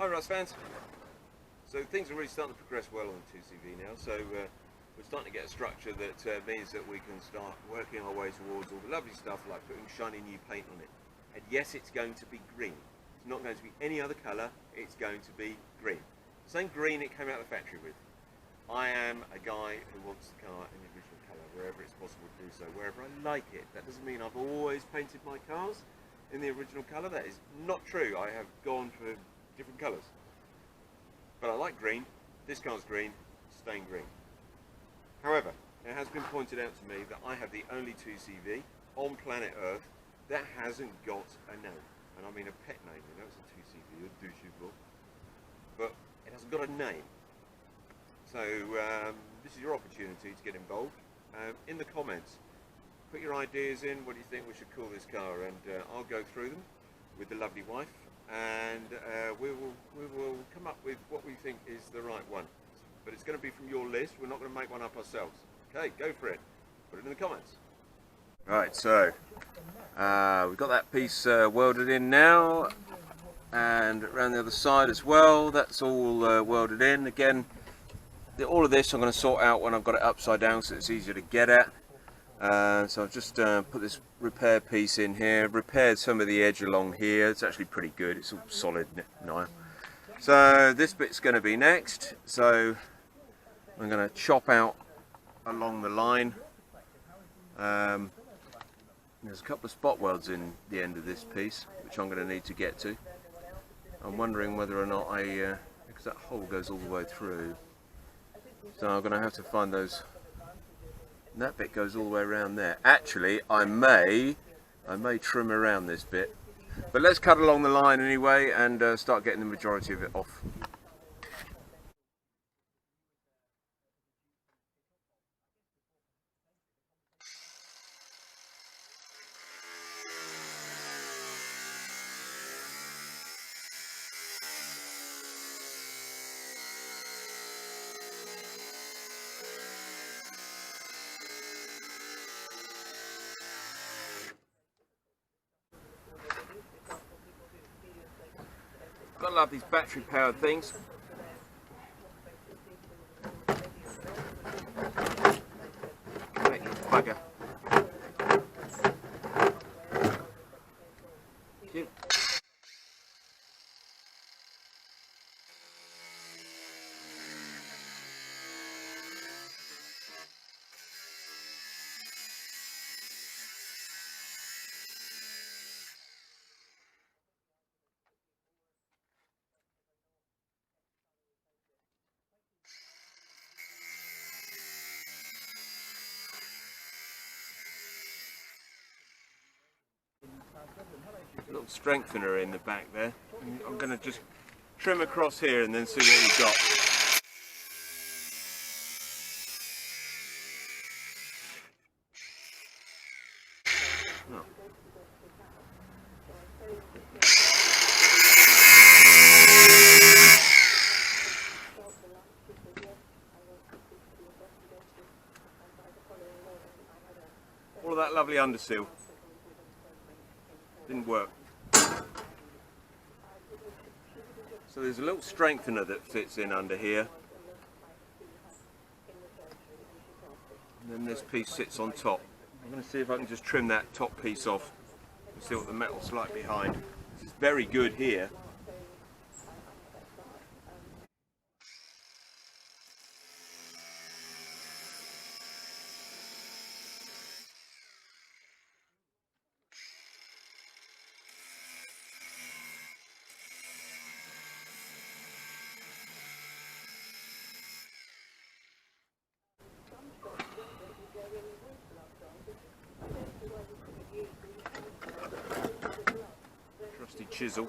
Hi Russ fans. So things are really starting to progress well on 2CV now. So we're starting to get a structure that means that we can start working our way towards all the lovely stuff like putting shiny new paint on it. And yes, it's going to be green. It's not going to be any other colour. It's going to be green. The same green it came out of the factory with. I am a guy who wants the car in the original colour wherever it's possible to do so, wherever I like it. That doesn't mean I've always painted my cars in the original colour. That is not true. I have gone for different colours. But I like green. This car's green, staying green. However, it has been pointed out to me that I have the only 2CV on planet Earth that hasn't got a name. And I mean a pet name, you know, it's a 2CV, a douchey, but it hasn't got a name. So this is your opportunity to get involved. In the comments, put your ideas in. What do you think we should call this car? And I'll go through them with the lovely wife, and we will come up with what we think is the right one. But it's going to be from your list. We're not going to make one up ourselves. Okay, go for it. Put it in the comments. Right, so we've got that piece welded in now, and around the other side as well. That's all welded in. Again, all of this I'm going to sort out when I've got it upside down so it's easier to get at. So I've just put this repair piece in here, repaired some of the edge along here. It's actually pretty good, it's all solid now. So this bit's going to be next, so I'm going to chop out along the line. There's a couple of spot welds in the end of this piece which I'm going to need to get to. I'm wondering whether or not because that hole goes all the way through, so I'm going to have to find those. And that bit goes all the way around there. Actually, I may trim around this bit, but let's cut along the line anyway and start getting the majority of it off. Gotta love these battery powered things. Make you bugger. Cute. A little strengthener in the back there. I'm going to just trim across here and then see what we've got. Oh. All of that lovely underseal didn't work. So there's a little strengthener that fits in under here, and then this piece sits on top. I'm going to see if I can just trim that top piece off and see what the metal's like behind. This is very good here. Trusty chisel.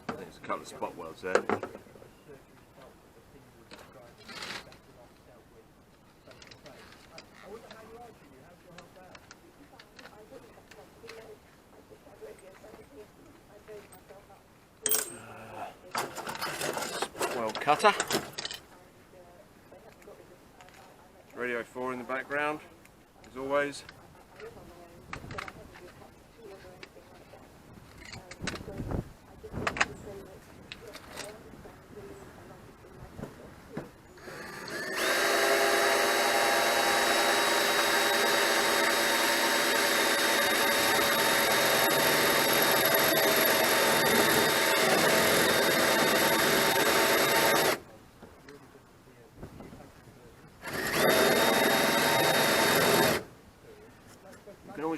There's a couple of spot welds there. Spot weld cutter. Radio 4 in the background, as always.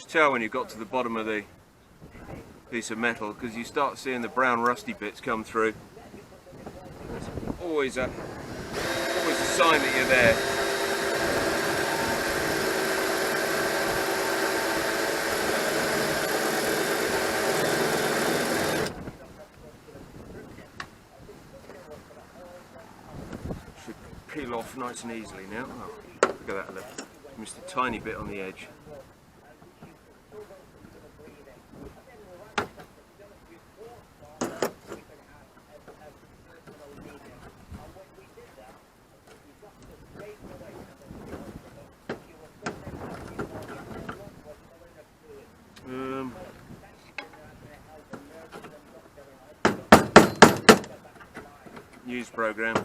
just tell when you've got to the bottom of the piece of metal, because you start seeing the brown rusty bits come through. It's always a sign that you're there. Should peel off nice and easily now. Oh, look at that, look. Missed a tiny bit on the edge. News program,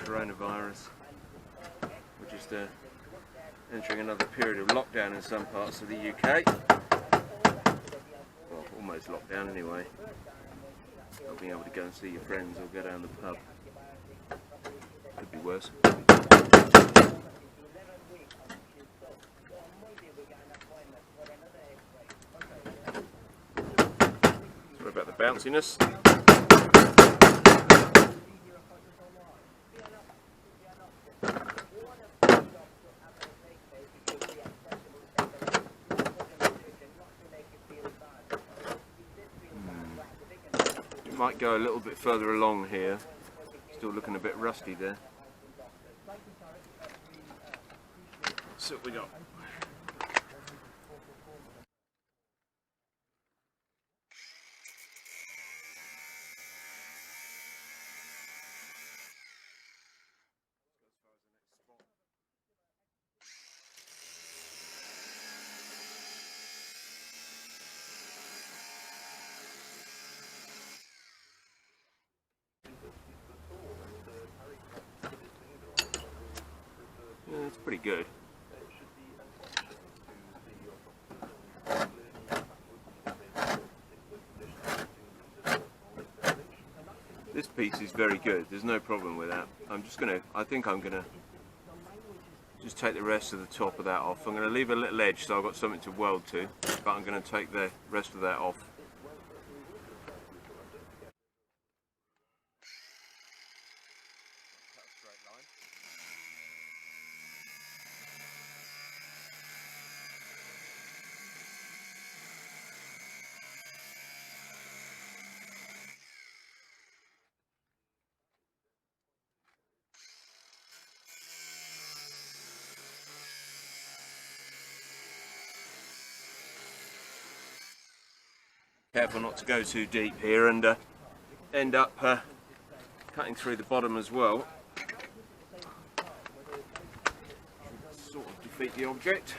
coronavirus. We're just entering another period of lockdown in some parts of the UK. Well, almost lockdown anyway. Not being able to go and see your friends or go down the pub. Could be worse. Sorry about the bounciness. Might go a little bit further along here. Still looking a bit rusty there. So what we got. Yeah, it's pretty good. This piece is very good, there's no problem with that. I think I'm gonna just take the rest of the top of that off. I'm gonna leave a little edge so I've got something to weld to, but I'm gonna take the rest of that off. Careful not to go too deep here and end up cutting through the bottom as well. Sort of defeat the object.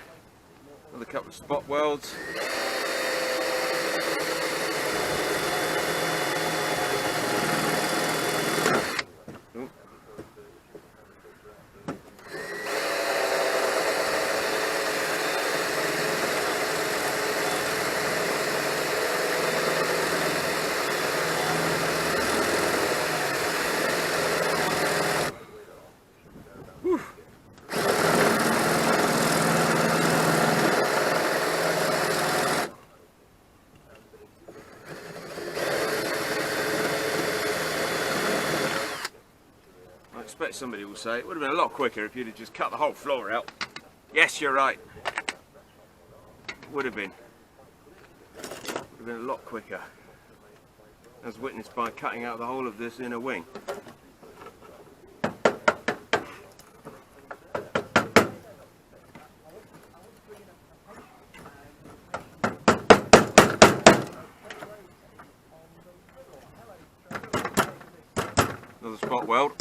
Another couple of spot welds. I expect somebody will say it would have been a lot quicker if you'd have just cut the whole floor out. Yes, you're right. Would have been. Would have been a lot quicker. As witnessed by cutting out the whole of this inner wing. Another spot weld.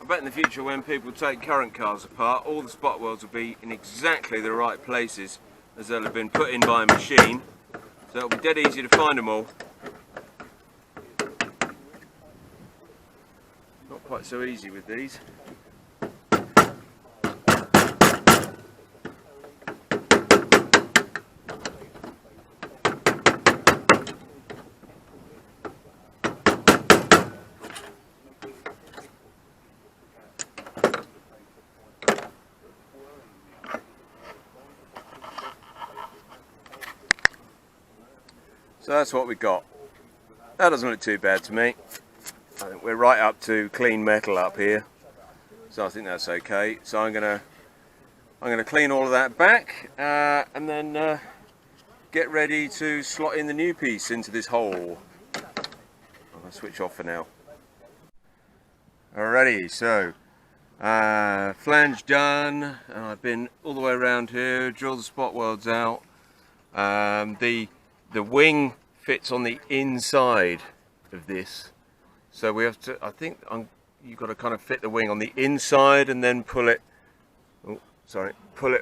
I bet in the future when people take current cars apart, all the spot welds will be in exactly the right places as they'll have been put in by a machine, so it'll be dead easy to find them all. Not quite so easy with these. So that's what we got. That doesn't look too bad to me. I think we're right up to clean metal up here, so I think that's okay. So I'm gonna clean all of that back and then get ready to slot in the new piece into this hole. I'm gonna switch off for now. Alrighty, so flange done, and I've been all the way around here, drilled the spot welds out. The wing fits on the inside of this, so we have to, I think you've got to kind of fit the wing on the inside and then pull it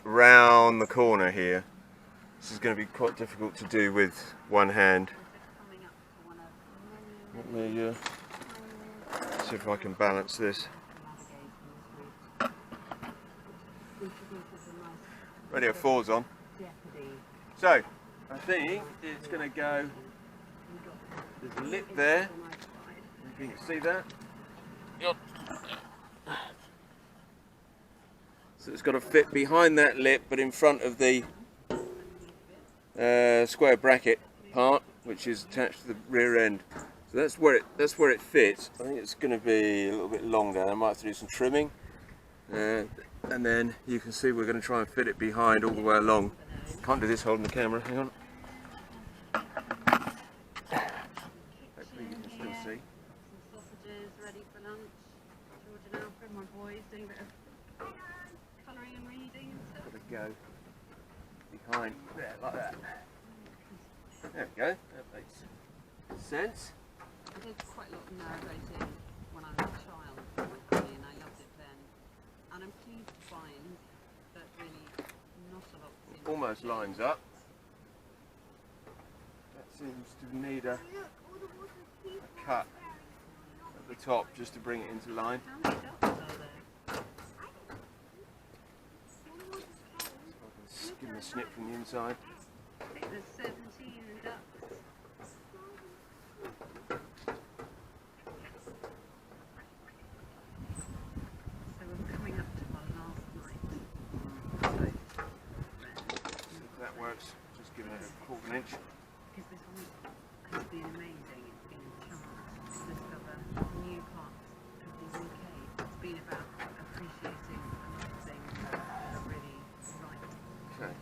round the corner here. This is going to be quite difficult to do with one hand. Let me see if I can balance this. Radio 4's on. So I think it's going to go, there's a lip there, if you can see that. So it's got to fit behind that lip but in front of the square bracket part, which is attached to the rear end. So that's where it fits. I think it's going to be a little bit longer. I might have to do some trimming, and then you can see we're going to try and fit it behind all the way along. Can't do this holding the camera. Hang on. Hopefully you can still see. Some sausages ready for lunch. George and Alfred, my boys, doing a bit of colouring and reading and stuff. Got to go behind there, like that. There we go. That makes sense. I did quite a lot of narrating when I was a child for my family, and I loved it then. And I'm pleased to find that really not a lot seems Almost lines up. That seems to need a cut at the top just to bring it into line. How many dots are there? Give them a snip from the inside. I think there's 17 ducks. So we're coming up to our last night. See if that works. Just giving it a quarter of an inch. Because this week has been amazing. It's been a chance to discover new parts of the UK. It's been about appreciating another thing that are really right. Okay.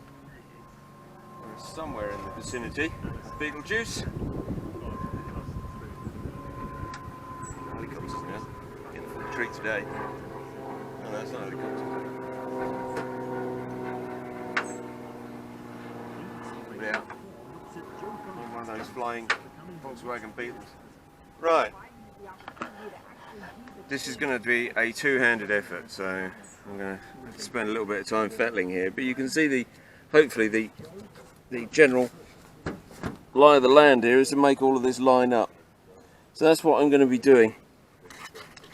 We're somewhere in the vicinity. Beetlejuice. Helicopters now. Getting a full treat today. Oh no, it's not a helicopter. Yeah. One of those flying Volkswagen Beetles. Right. This is going to be a two-handed effort, so I'm going to have to spend a little bit of time fettling here. But you can see hopefully the general lie of the land here is to make all of this line up. So that's what I'm going to be doing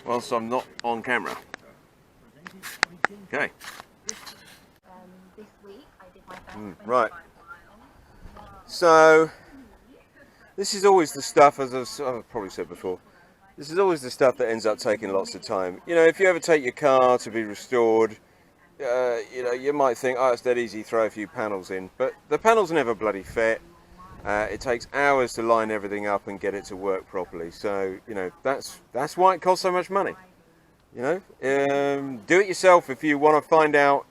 whilst I'm not on camera. Okay. This week I did my best. Right. So this is always the stuff, as I've probably said before, this is always the stuff that ends up taking lots of time. You know, if you ever take your car to be restored, you know, you might think, oh, it's dead easy, throw a few panels in, but the panels never bloody fit. It takes hours to line everything up and get it to work properly. So, you know, that's why it costs so much money. You know, do it yourself if you want to find out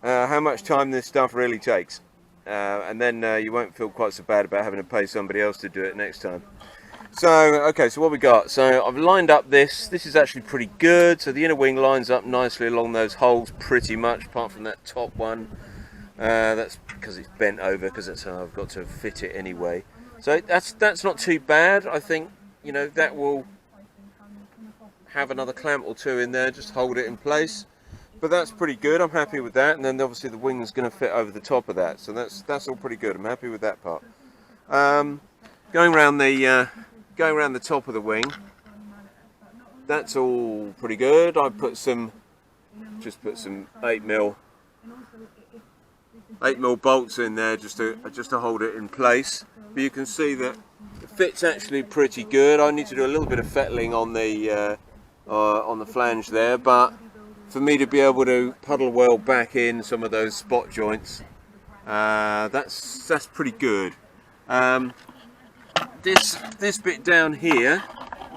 how much time this stuff really takes. And then you won't feel quite so bad about having to pay somebody else to do it next time. So, okay, so what we got? So I've lined up this. This is actually pretty good. So the inner wing lines up nicely along those holes pretty much, apart from that top one. That's because it's bent over, because that's how I've got to fit it anyway. So that's not too bad. I think, you know, that will have another clamp or two in there, just hold it in place. But that's pretty good. I'm happy with that. And then obviously the wing is going to fit over the top of that. So that's all pretty good. I'm happy with that part. Going around the top of the wing, that's all pretty good. I put some, just put some 8mm bolts in there just to hold it in place. But you can see that the fit's actually pretty good. I need to do a little bit of fettling on the flange there, but for me to be able to puddle weld back in some of those spot joints, that's pretty good. This bit down here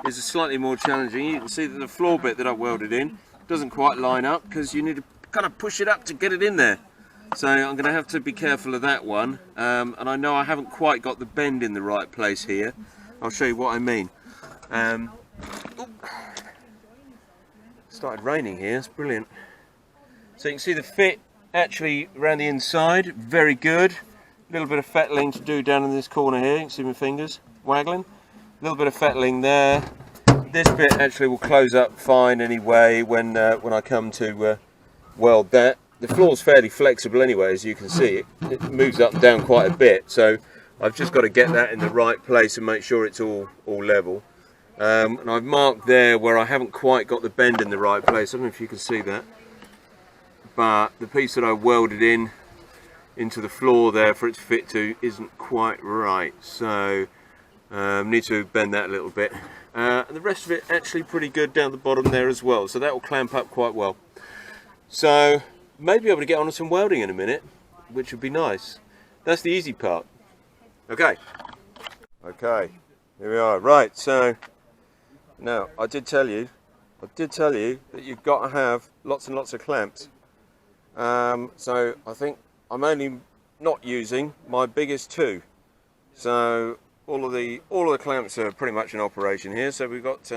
is slightly more challenging. You can see that the floor bit that I welded in doesn't quite line up because you need to kind of push it up to get it in there. So I'm going to have to be careful of that one. And I know I haven't quite got the bend in the right place here. I'll show you what I mean. Started raining here, it's brilliant. So you can see the fit actually around the inside, very good. A little bit of fettling to do down in this corner here, you can see my fingers waggling. A little bit of fettling there. This bit actually will close up fine anyway when I come to weld that. The floor's fairly flexible anyway, as you can see. It moves up and down quite a bit, so I've just got to get that in the right place and make sure it's all level. And I've marked there where I haven't quite got the bend in the right place. I don't know if you can see that, but the piece that I welded into the floor there for it to fit to isn't quite right, so need to bend that a little bit. And the rest of it actually pretty good down the bottom there as well, so that will clamp up quite well. So maybe able to get on with some welding in a minute, which would be nice. That's the easy part. Okay, here we are. Right, so now I did tell you that you've got to have lots and lots of clamps. So I think I'm only not using my biggest two. So all of the clamps are pretty much in operation here. So we've got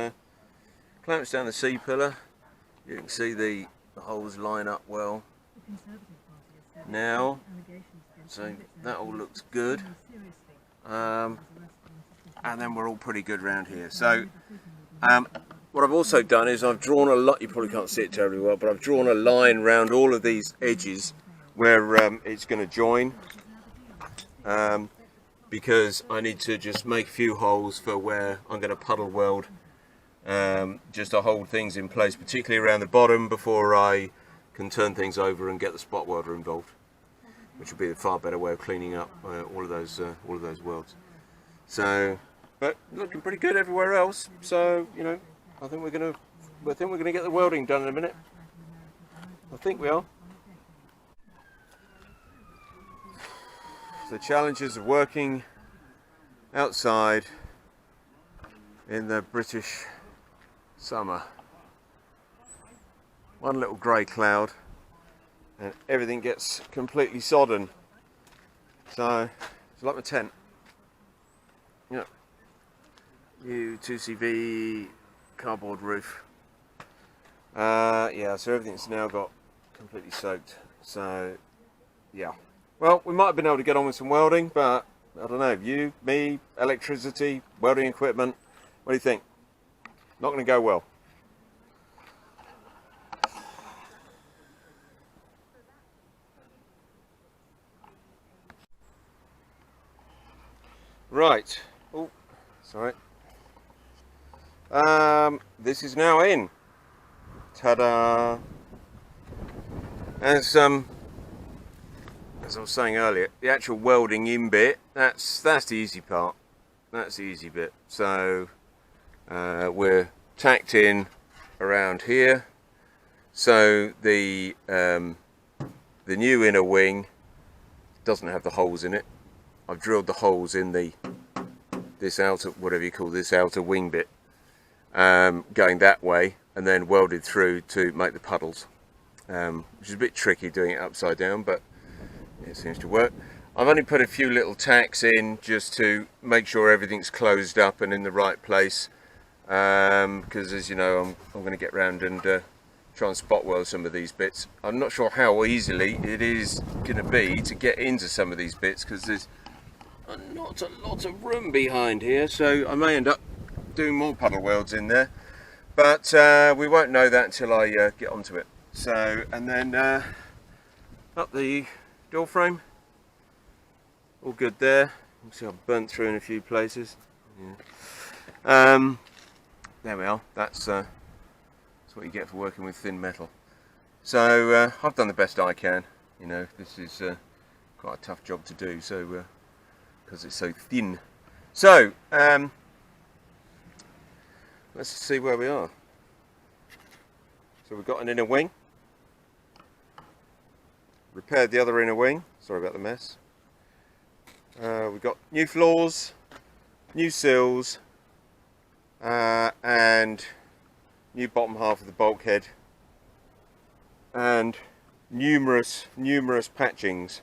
clamps down the C-pillar. You can see the holes line up well now, so that all looks good. And then we're all pretty good around here. So what I've also done is I've drawn a lot, you probably can't see it terribly well, but I've drawn a line around all of these edges where it's going to join, because I need to just make a few holes for where I'm going to puddle weld, just to hold things in place, particularly around the bottom, before I can turn things over and get the spot welder involved, which would be a far better way of cleaning up all of those welds. So, but looking pretty good everywhere else. So you know, I think we're gonna get the welding done in a minute. I think we are. The challenges of working outside in the British summer. One little grey cloud and everything gets completely sodden. So it's like my tent. You know, U2CV cardboard roof. Yeah, so everything's now got completely soaked. So yeah. Well, we might have been able to get on with some welding, but I don't know, you, me, electricity, welding equipment, what do you think? Not going to go well. Right. Oh, sorry. This is now in. Ta-da! As I was saying earlier, the actual welding in bit, that's the easy part. That's the easy bit. So we're tacked in around here. So the new inner wing doesn't have the holes in it. I've drilled the holes in this outer, whatever you call this outer wing bit, going that way, and then welded through to make the puddles, which is a bit tricky doing it upside down, but it seems to work. I've only put a few little tacks in just to make sure everything's closed up and in the right place, because as you know, I'm going to get round and try and spot weld some of these bits. I'm not sure how easily it is going to be to get into some of these bits, because there's not a lot of room behind here, so I may end up doing more puddle welds in there, but we won't know that until I get onto it. So, and then up the door frame, all good there. You can see I've burnt through in a few places. Yeah. There we are. That's what you get for working with thin metal. So I've done the best I can. You know, this is quite a tough job to do, so because it's so thin. So let's see where we are. So we've got an inner wing. Repaired the other inner wing. Sorry about the mess. We've got new floors, new sills, and new bottom half of the bulkhead, and numerous patchings